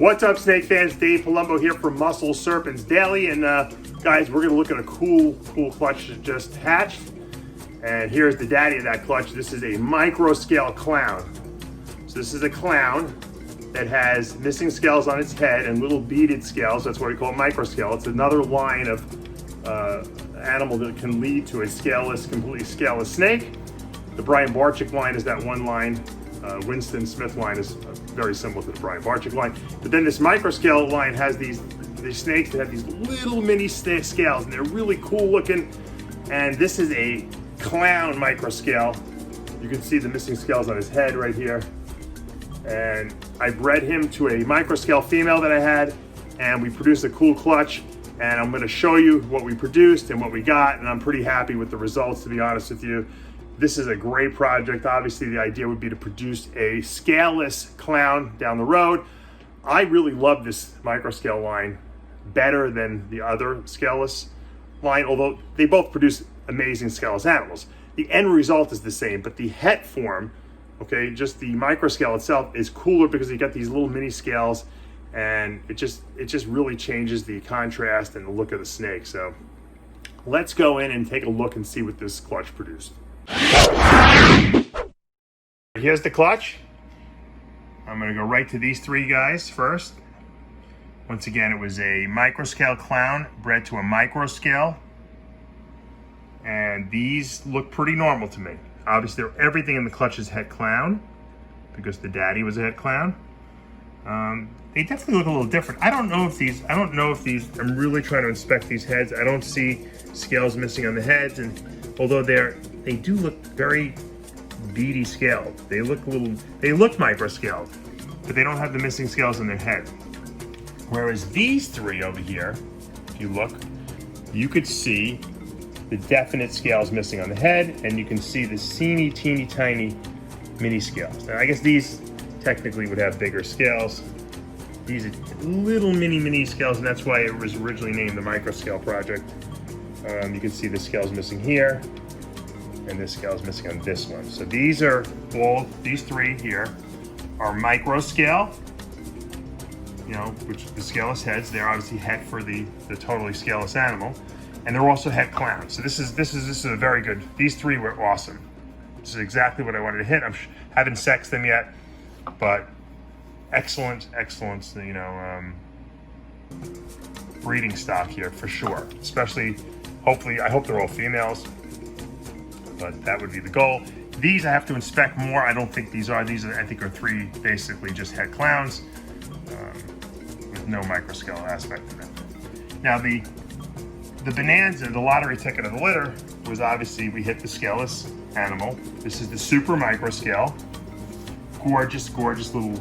What's up, snake fans? Dave Palumbo here from Muscle Serpents Daily, and guys, we're gonna look at a cool clutch that just hatched. And here's the daddy of that clutch. This is a MICROSCALE clown. So this is a clown that has missing scales on its head and little beaded scales. That's why we call it MICROSCALE. It's another line of animal that can lead to a scaleless, completely scaleless snake. The Brian Barczyk line is that one line. Winston Smith line is very similar to the Brian Barczyk line. But then this MICROSCALE line has these snakes that have these little mini scales, and they're really cool looking. And this is a clown MICROSCALE. You can see the missing scales on his head right here. And I bred him to a MICROSCALE female that I had, and we produced a cool clutch. And I'm going to show you what we produced and what we got, and I'm pretty happy with the results, to be honest with you. This is a great project. Obviously, the idea would be to produce a scaleless clown down the road. I really love this MICROSCALE line better than the other scaleless line, although they both produce amazing scaleless animals. The end result is the same, but the het form, okay, just the MICROSCALE itself is cooler because you got these little mini scales, and it just really changes the contrast and the look of the snake. So let's go in and take a look and see what this clutch produced. Here's the clutch. I'm going to go right to these three guys first. Once again, it was a MICROSCALE clown bred to a MICROSCALE, and these look pretty normal to me. Obviously, everything in the clutch is het clown because the daddy was a het clown. They definitely look a little different. I don't know if these, I'm really trying to inspect these heads. I don't see scales missing on the heads, and although they do look very beady scaled. They look MICROSCALed, but they don't have the missing scales on their head. Whereas these three over here, if you look, you could see the definite scales missing on the head, and you can see the teeny tiny mini scales. Now, I guess these technically would have bigger scales. These are little mini scales, and that's why it was originally named the MICROSCALE project. You can see the scales missing here, and this scale is missing on this one. So these three here are MICROSCALE, you know, which the scaleless heads. They're obviously het for the totally scaleless animal, and they're also het clowns. So this is a very good. These three were awesome. This is exactly what I wanted to hit. I haven't sexed them yet, but excellent, you know, breeding stock here for sure. Especially, hopefully, I hope they're all females, but that would be the goal. These I have to inspect more. I don't think these are, I think are three basically just het clowns with no MICROSCALE aspect to them. Now the bonanza, the lottery ticket of the litter was obviously we hit the scaleless animal. This is the super MICROSCALE. Gorgeous little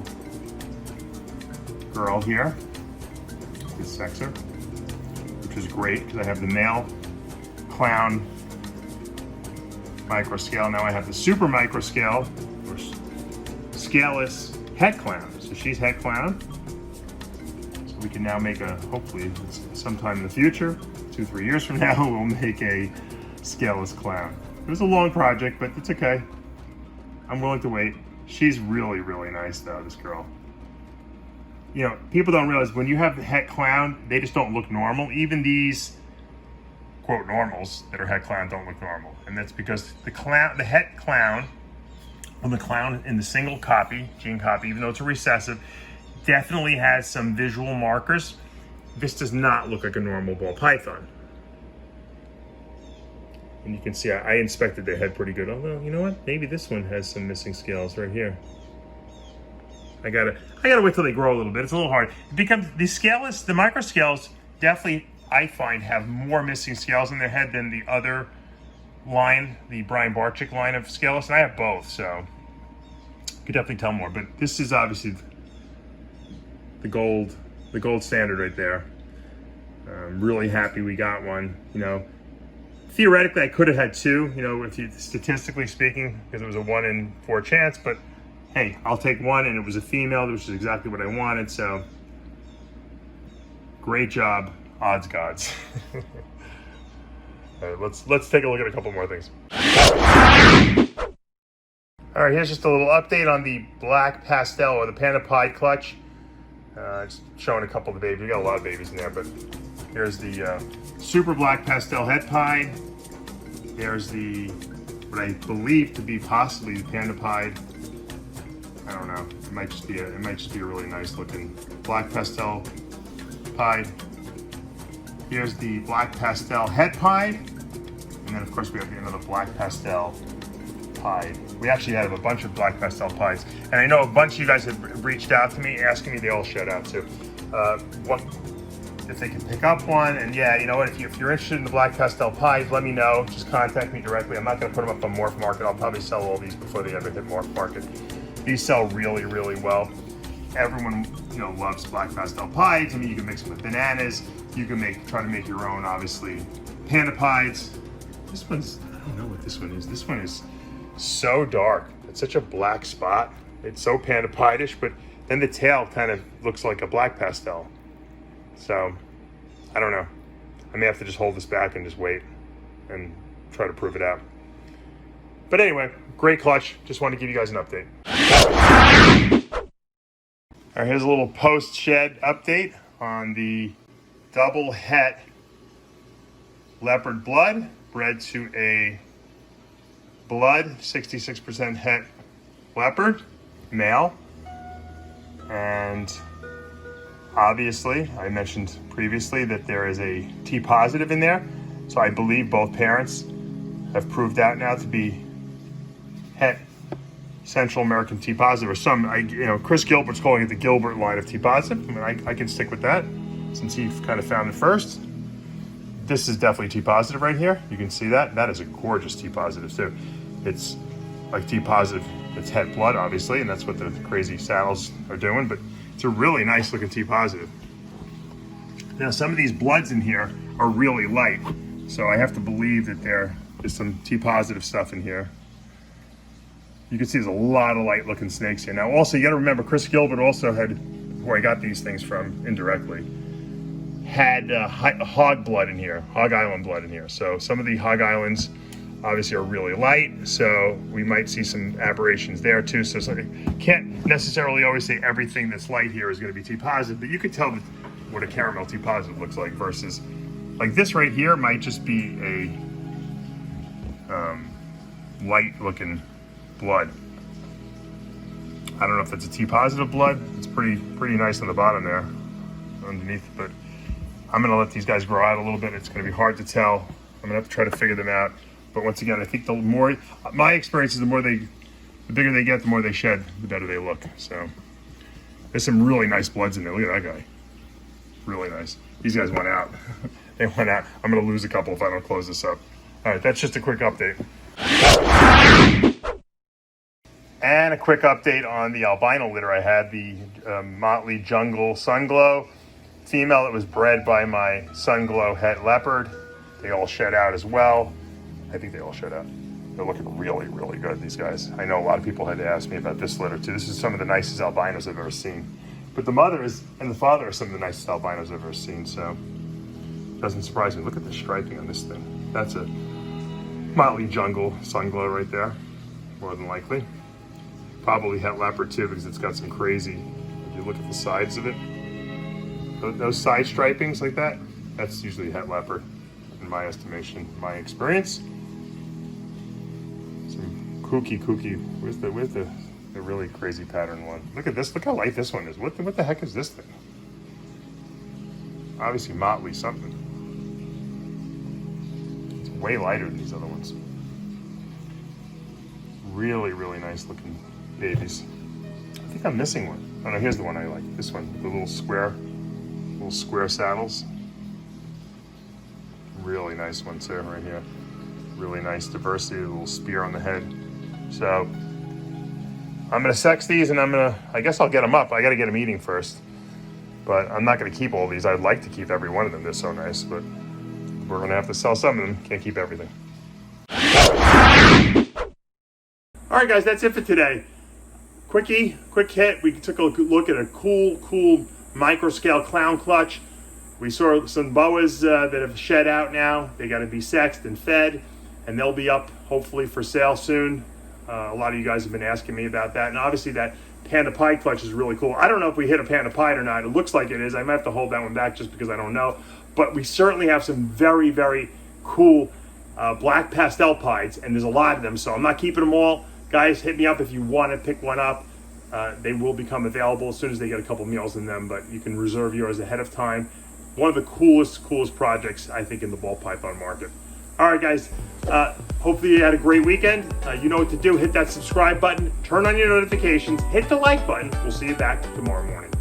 girl here. This sexer, which is great because I have the male clown MICROSCALE. Now I have the super MICROSCALE, or scaleless het clown. So she's het clown. So we can now make hopefully sometime in the future, 2-3 years from now, we'll make a scaleless clown. It was a long project, but it's okay. I'm willing to wait. She's really nice though, this girl. You know, people don't realize when you have the het clown, they just don't look normal. Even these quote normals that are het clown don't look normal, and that's because the het clown, or the clown in the single copy, gene copy, even though it's a recessive, definitely has some visual markers. This does not look like a normal ball python, and you can see I inspected their head pretty good. Although, you know what? Maybe this one has some missing scales right here. I gotta wait till they grow a little bit. It's a little hard. It becomes the scaleless, the MICROSCALEs definitely, I find, have more missing scales in their head than the other line, the Brian Barczyk line of scaleless, and I have both, so you could definitely tell more. But this is obviously the gold standard right there. I'm really happy we got one. You know, theoretically I could have had two, you know, statistically speaking, because it was a 1 in 4 chance, but hey, I'll take one, and it was a female, which is exactly what I wanted, so great job, odds gods. All right, let's take a look at a couple more things. All right, here's just a little update on the black pastel or the Panda Pied clutch. Just showing a couple of the babies. We got a lot of babies in there, but here's the super black pastel het pied. There's the, what I believe to be possibly the Panda Pied. I don't know. It might just be a really nice looking black pastel pied. Here's the black pastel het pied, and then of course we have another black pastel pied. We actually have a bunch of black pastel pieds, and I know a bunch of you guys have reached out to me asking me. They all shed out too. What if they can pick up one? And yeah, you know what? If you're interested in the black pastel pies, let me know. Just contact me directly. I'm not going to put them up on Morph Market. I'll probably sell all these before they ever hit Morph Market. These sell really, really well. Everyone, you know, loves black pastel pies. I mean, you can mix them with bananas. You can try to make your own, obviously, Panda Pieds. This one's, I don't know what this one is. This one is so dark. It's such a black spot. It's so Panda Pied-ish, but then the tail kind of looks like a black pastel. So, I don't know. I may have to just hold this back and just wait and try to prove it out. But anyway, great clutch. Just wanted to give you guys an update. All right, here's a little post-shed update on the double het Leopard Blood, bred to a blood, 66% het leopard, male. And obviously, I mentioned previously that there is a T positive in there. So I believe both parents have proved out now to be het Central American T positive, or some, Chris Gilbert's calling it the Gilbert line of T positive. I mean, I can stick with that since he kind of found it first. This is definitely T positive right here. You can see that. That is a gorgeous T positive too. It's like T positive, it's het blood obviously, and that's what the crazy saddles are doing, but it's a really nice looking T positive. Now some of these bloods in here are really light, so I have to believe that there is some T positive stuff in here. You can see there's a lot of light looking snakes here. Now also you gotta remember, Chris Gilbert also had, where I got these things from indirectly, had hog blood in here, Hog Island blood in here. So some of the Hog Islands obviously are really light, so we might see some aberrations there too. So can't necessarily always say everything that's light here is gonna be T positive, but you could tell what a caramel T positive looks like versus, like this right here might just be a light looking blood. I don't know if that's a T positive blood. It's pretty nice on the bottom there, underneath, but I'm gonna let these guys grow out a little bit. It's gonna be hard to tell. I'm gonna have to try to figure them out. But once again, I think the more, my experience is the bigger they get, the more they shed, the better they look. So there's some really nice bloods in there. Look at that guy. Really nice. These guys went out. They went out. I'm gonna lose a couple if I don't close this up. All right, that's just a quick update. And a quick update on the albino litter I had, the Motley Jungle Sunglow female that was bred by my Sunglow het leopard. They all shed out as well. I think they all shed out. They're looking really, really good, these guys. I know a lot of people had to ask me about this litter too. This is some of the nicest albinos I've ever seen. But the mother and the father are some of the nicest albinos I've ever seen, so it doesn't surprise me. Look at the striping on this thing. That's a Motley Jungle Sunglow right there, more than likely. Probably het leopard too, because it's got some crazy, if you look at the sides of it, those side stripings like that, that's usually het leopard in my estimation, my experience. Some kooky, where's the really crazy pattern one? Look at this, look how light this one is. What the heck is this thing? Obviously Motley something. It's way lighter than these other ones. Really, really nice looking babies. I think I'm missing one. Oh no, here's the one I like. This one, the little square saddles. Really nice one too, right here. Really nice diversity, a little spear on the head. So I'm gonna sex these, and I guess I'll get them up. I gotta get them eating first. But I'm not gonna keep all these. I'd like to keep every one of them. They're so nice, but we're gonna have to sell some of them. Can't keep everything. All right, guys, that's it for today. Quick hit. We took a look at a cool micro-scale clown clutch. We saw some boas that have shed out now. They got to be sexed and fed, and they'll be up hopefully for sale soon. A lot of you guys have been asking me about that, and obviously that Panda Pied clutch is really cool. I don't know if we hit a Panda Pied or not. It looks like it is. I might have to hold that one back just because I don't know. But we certainly have some very, very cool black pastel pieds, and there's a lot of them, so I'm not keeping them all. Guys, hit me up if you want to pick one up. They will become available as soon as they get a couple meals in them, but you can reserve yours ahead of time. One of the coolest projects, I think, in the ball python market. All right, guys, hopefully you had a great weekend. You know what to do. Hit that subscribe button, turn on your notifications, hit the like button. We'll see you back tomorrow morning.